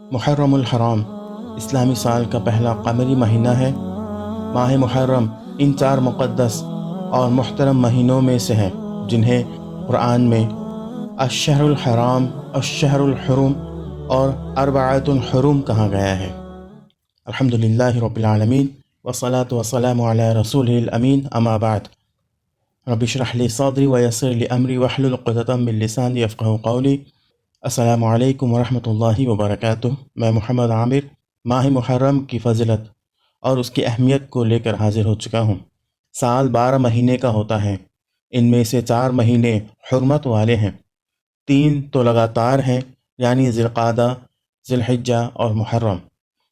محرم الحرام اسلامی سال کا پہلا قمری مہینہ ہے۔ ماہ محرم ان چار مقدس اور محترم مہینوں میں سے ہے جنہیں قرآن میں الشہر الحرام، الشہر الحرم اور اربعۃ الحرم کہا گیا ہے۔ الحمدللہ رب العالمین والصلاة والسلام علی رسولہ الامین، اما بعد۔ رب اشرح لی صدری ویسر لی امری واحلل عقدۃ من لسانی یفقہوا قولی۔ السلام علیکم ورحمۃ اللہ وبرکاتہ۔ میں محمد عامر ماہ محرم کی فضیلت اور اس کی اہمیت کو لے کر حاضر ہو چکا ہوں۔ سال 12 مہینے کا ہوتا ہے، ان میں سے 4 مہینے حرمت والے ہیں، 3 تو لگاتار ہیں یعنی ذی القعدہ، ذی الحجہ اور محرم،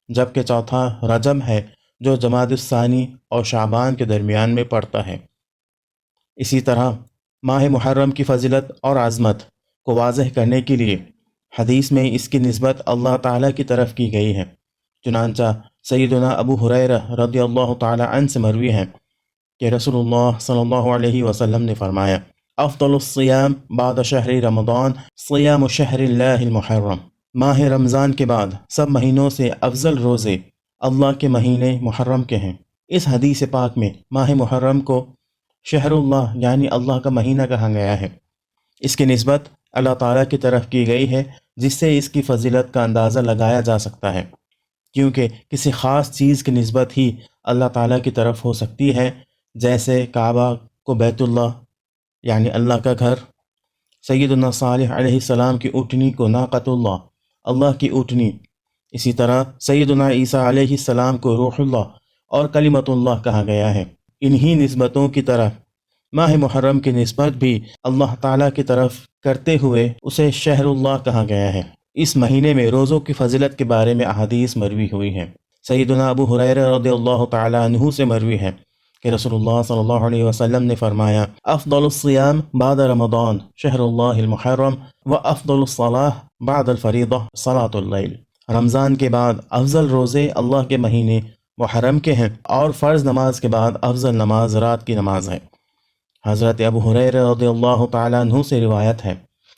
جبکہ چوتھا رجب ہے جو جمادی الثانی اور شعبان کے درمیان میں پڑتا ہے۔ اسی طرح ماہ محرم کی فضیلت اور عظمت کو واضح کرنے کے لیے حدیث میں اس کی نسبت اللہ تعالیٰ کی طرف کی گئی ہے۔ چنانچہ سیدنا ابو ہریرہ رضی اللہ تعالیٰ عنہ سے مروی ہے کہ رسول اللہ صلی اللہ علیہ وسلم نے فرمایا، افضل الصیام بعد شہر رمضان صیام شہر اللہ المحرم۔ ماہ رمضان کے بعد سب مہینوں سے افضل روزے اللہ کے مہینے محرم کے ہیں۔ اس حدیث پاک میں ماہ محرم کو شہر اللہ یعنی اللہ کا مہینہ کہا گیا ہے۔ اس کی نسبت اللہ تعالیٰ کی طرف کی گئی ہے، جس سے اس کی فضیلت کا اندازہ لگایا جا سکتا ہے، کیونکہ کسی خاص چیز کی نسبت ہی اللہ تعالیٰ کی طرف ہو سکتی ہے، جیسے کعبہ کو بیت اللہ یعنی اللہ کا گھر، سیدنا صالح علیہ السلام کی اونٹنی کو ناقۃ اللہ، اللہ کی اونٹنی، اسی طرح سیدنا عیسیٰ علیہ السلام کو روح اللہ اور کلمۃ اللہ کہا گیا ہے۔ انہی نسبتوں کی طرح ماہ محرم کی نسبت بھی اللہ تعالیٰ کی طرف کرتے ہوئے اسے شہر اللہ کہا گیا ہے۔ اس مہینے میں روزوں کی فضیلت کے بارے میں احادیث مروی ہوئی ہیں۔ سیدنا ابو ہریرہ رضی اللہ تعالیٰ عنہ سے مروی ہے کہ رسول اللہ صلی اللہ علیہ وسلم نے فرمایا، افضل الصیام بعد رمضان شہر اللہ المحرم و افضل الصلاۃ بعد الفریضہ صلاۃ اللیل۔ رمضان کے بعد افضل روزے اللہ کے مہینے محرم کے ہیں، اور فرض نماز کے بعد افضل نماز رات کی نماز ہے۔ حضرت ابو ہریرہ رضی اللہ تعالیٰ عنہ سے روایت ہے،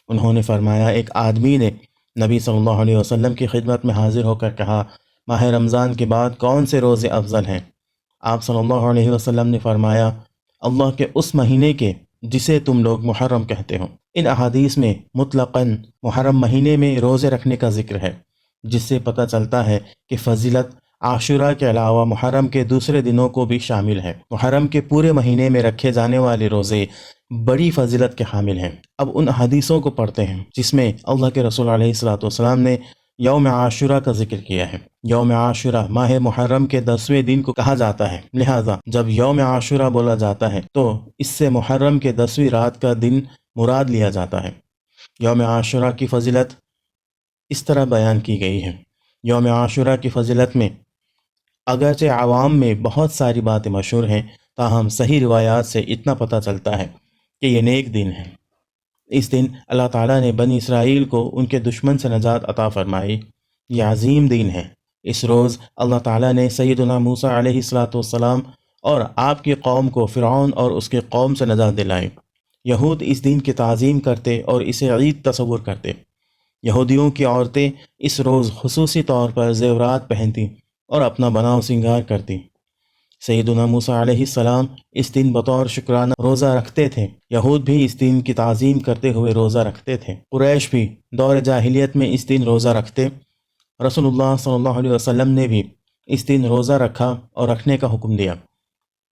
انہوں نے فرمایا، ایک آدمی نے نبی صلی اللہ علیہ وسلم کی خدمت میں حاضر ہو کر کہا، ماہ رمضان کے بعد کون سے روزے افضل ہیں؟ آپ صلی اللہ علیہ وسلم نے فرمایا، اللہ کے اس مہینے کے جسے تم لوگ محرم کہتے ہو۔ ان احادیث میں مطلقاً محرم مہینے میں روزے رکھنے کا ذکر ہے، جس سے پتہ چلتا ہے کہ فضیلت عاشورہ کے علاوہ محرم کے دوسرے دنوں کو بھی شامل ہے۔ محرم کے پورے مہینے میں رکھے جانے والے روزے بڑی فضیلت کے حامل ہیں۔ اب ان حدیثوں کو پڑھتے ہیں جس میں اللہ کے رسول علیہ الصلوۃ والسلام نے یوم عاشورہ کا ذکر کیا ہے۔ یوم عاشورہ ماہ محرم کے 10ویں دن کو کہا جاتا ہے، لہذا جب یوم عاشورہ بولا جاتا ہے تو اس سے محرم کے 10ویں رات کا دن مراد لیا جاتا ہے۔ یوم عاشورہ کی فضیلت اس طرح بیان کی گئی ہے۔ یوم عاشورہ کی فضیلت میں اگرچہ عوام میں بہت ساری باتیں مشہور ہیں، تاہم صحیح روایات سے اتنا پتہ چلتا ہے کہ یہ نیک دن ہے۔ اس دن اللہ تعالیٰ نے بنی اسرائیل کو ان کے دشمن سے نجات عطا فرمائی۔ یہ عظیم دن ہے۔ اس روز اللہ تعالیٰ نے سیدنا موسیٰ علیہ السلام اور آپ کی قوم کو فرعون اور اس کی قوم سے نجات دلائی۔ یہود اس دن کی تعظیم کرتے اور اسے عید تصور کرتے۔ یہودیوں کی عورتیں اس روز خصوصی طور پر زیورات پہنتی اور اپنا بناؤ سنگار کرتی۔ سیدنا موسیٰ علیہ السلام اس دن بطور شکرانہ روزہ رکھتے تھے۔ یہود بھی اس دن کی تعظیم کرتے ہوئے روزہ رکھتے تھے۔ قریش بھی دور جاہلیت میں اس دن روزہ رکھتے۔ رسول اللہ صلی اللہ علیہ وسلم نے بھی اس دن روزہ رکھا اور رکھنے کا حکم دیا۔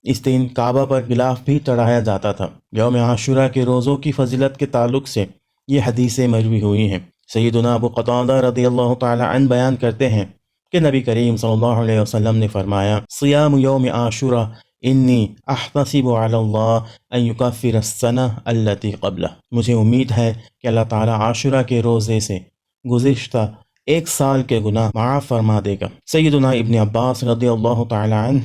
اس دن کعبہ پر غلاف بھی چڑھایا جاتا تھا۔ یوم عاشورہ کے روزوں کی فضیلت کے تعلق سے یہ حدیثیں مروی ہوئی ہیں۔ سیدنا ابو قتادہ رضی اللہ تعالی عنہ بیان کرتے ہیں کہ نبی کریم صلی اللہ علیہ وسلم نے فرمایا، صیام یوم عاشورہ انی احتسب علی اللہ ان یکفر السنہ التی قبلہ۔ مجھے امید ہے کہ اللہ تعالیٰ عاشورہ کے روزے سے گزشتہ 1 سال کے گناہ معاف فرما دے گا۔ سیدنا ابن عباس رضی اللہ تعالی عنہ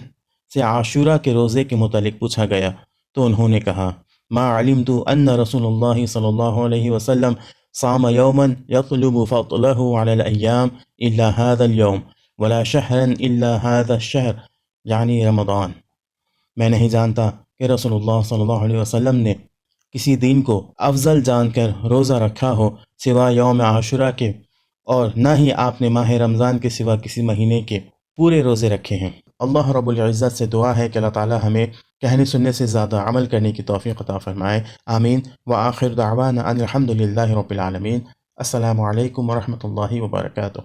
سے عاشورہ کے روزے کے متعلق پوچھا گیا تو انہوں نے کہا، ما علمت ان رسول اللہ صلی اللہ علیہ وسلم صام یوما یطلب فضلہ علی الایام الا هذا اليوم ولا شہرا الا هذا الشہر یعنی رمضان۔ میں نہیں جانتا کہ رسول اللہ صلی اللہ علیہ وسلم نے کسی دن کو افضل جان کر روزہ رکھا ہو سوائے یوم عاشورہ کے، اور نہ ہی آپ نے ماہ رمضان کے سوا کسی مہینے کے پورے روزے رکھے ہیں۔ اللہ رب العزت سے دعا ہے کہ اللہ تعالی ہمیں کہنے سننے سے زیادہ عمل کرنے کی توفیق عطا فرمائے، آمین۔ وآخر دعوانا ان الحمد للہ رب العالمین۔ السلام علیکم ورحمۃ اللہ وبرکاتہ۔